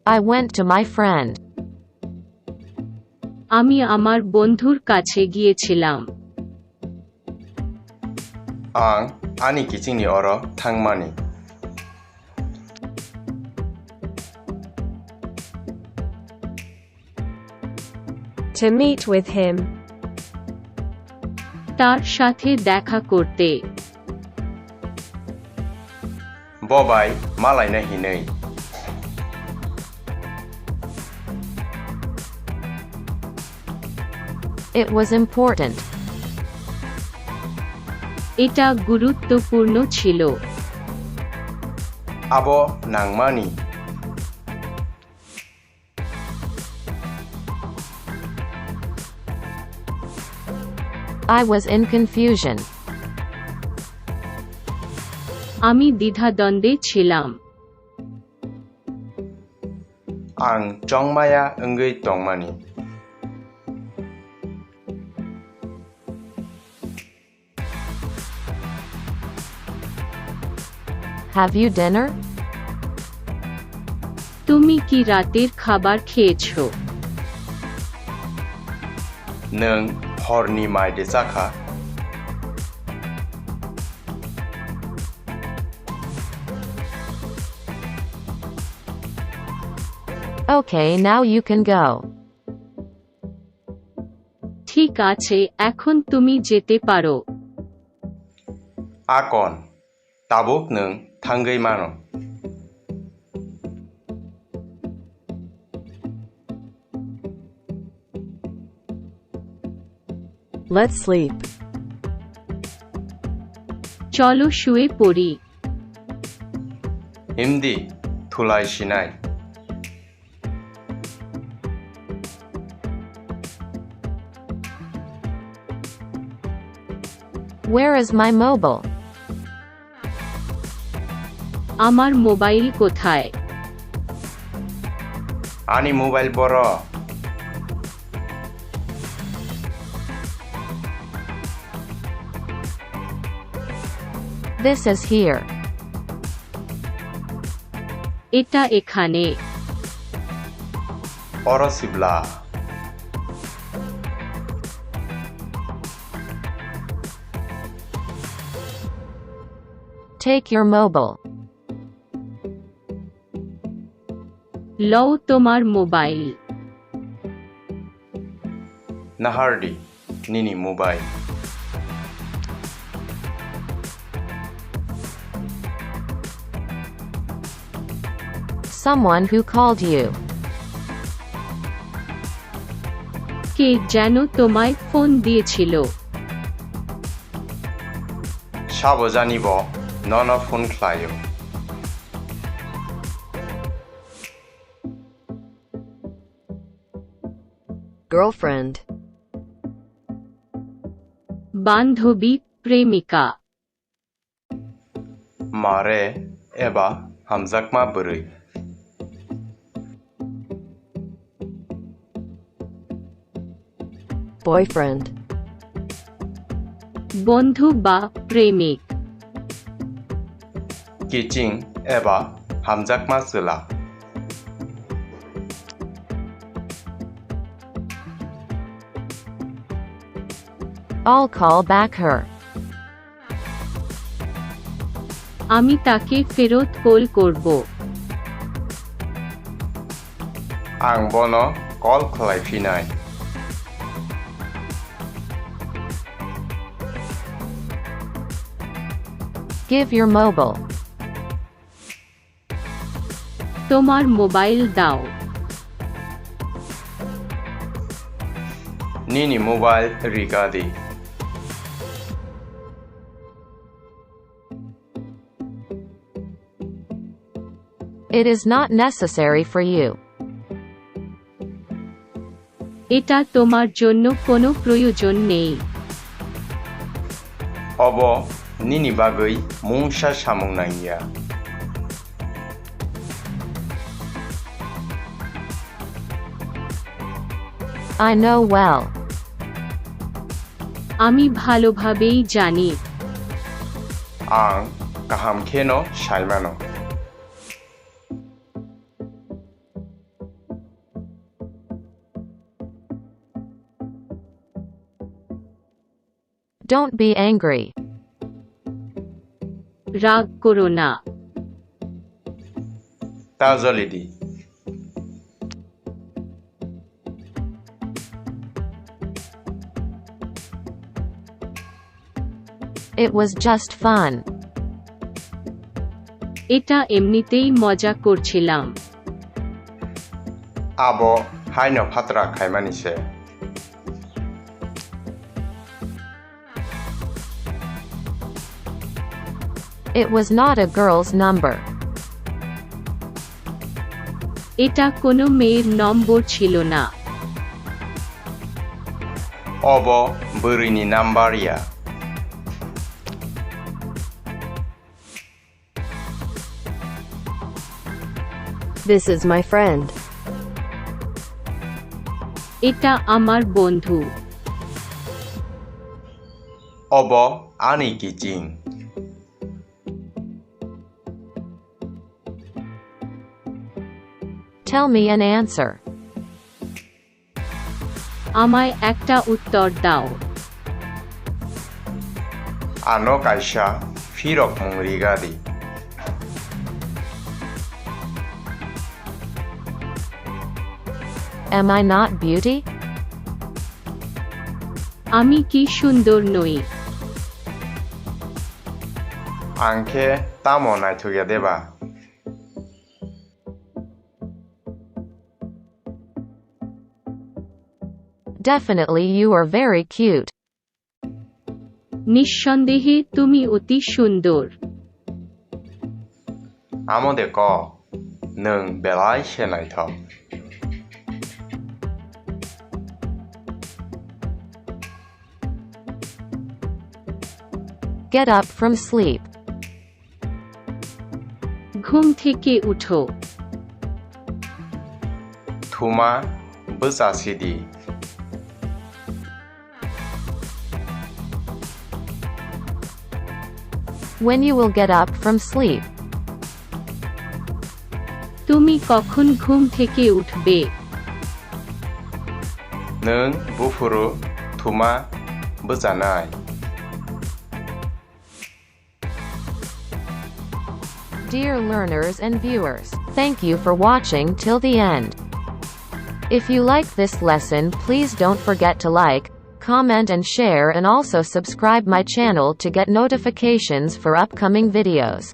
I went to my friend. আমি আমার বন্ধুর কাছে গিয়েছিলাম। आं आंनि गिचिंनि अराव थांमानि। To meet with him. তার সাথে দেখা করতে। बबाय मालायना हिनै। It was important. এটা গুরুত্বপূর্ণ ছিল। आब' नांमानि। I was in confusion. আমি দ্বিধাদ্বন্দ্বে ছিলাম। आं जंमाया ओंगै दंमानि। Have you dinner? তুমি কি রাতের খাবার খেয়েছো? नों हरनि मायदो जाखा? Okay, now you can go. ঠিক আছে, এখন তুমি যেতে পারো। आकन ताबुक नों थांगै मानो। Let's sleep. চলো শুয়ে পড়ি। हिमदि थुलाय सिनाय। Where is my mobile? আমার মোবাইল কোথায়? आनी मोबाइल बर। This is here. এটা এখানে। अरसिब्ला। Take your mobile. লও তোমার মোবাইল। नाहारदि निनी mobile. Someone who called you. কে যেন তোমায় ফোন দিয়েছিল? साबजानिब नन फोन ख्लायो। Girlfriend. বান্ধবী, প্রেমিকা। मारे एबा हामजाकमा बोरै। Boyfriend. বন্ধু বা প্রেমিক। किचिं एबा हामजाकमा जोला। I'll call back her. আমি তাকে ফেরত কল করব। आं बनो कल खालायफिनाय। Give your mobile. তোমার মোবাইল দাও। निनी mobile रिगादि। It is not necessary for you. এটা তোমার জন্য কোনো প্রয়োজন নেই। अब निनी बागै मुंसा सामुं नांगिया। I know well. আমি ভালোভাবেই জানি। आं गाहामखेनो सायमानो। Don't be angry. রাগ করো না। তাজলিডি It was just fun. এটা এমনিতেই মজা করছিলাম। আব হাইন ফাত্রা খাইমানিছে It was not a girl's number. এটা কোনো মেয়ের নম্বর ছিল না। অব বরিনি নাম্বারিয়া This is my friend. এটা আমার বন্ধু। অব আনি কিচিং Tell me an answer. আমায় একটা উত্তর দাও। আনো কাইসা ফিরক মুংরিগাদি Am I not beauty? আমি কি সুন্দর নই? আংখে তামো নাইথুগিয়া দেবা Definitely you are very cute. নিঃসন্দেহে তুমি অতি সুন্দর। আমদে ক নং বেলাই সেনাইথ Get up from sleep. ঘুম থেকে উঠো। থুমা বসাসিদি When you will get up from sleep. তুমি কখন ঘুম থেকে উঠবে? নং বুফুরু থুমা বজানাই Dear learners and viewers, thank you for watching till the end. If you like this lesson, please don't forget to like, comment and share, and also subscribe my channel to get notifications for upcoming videos.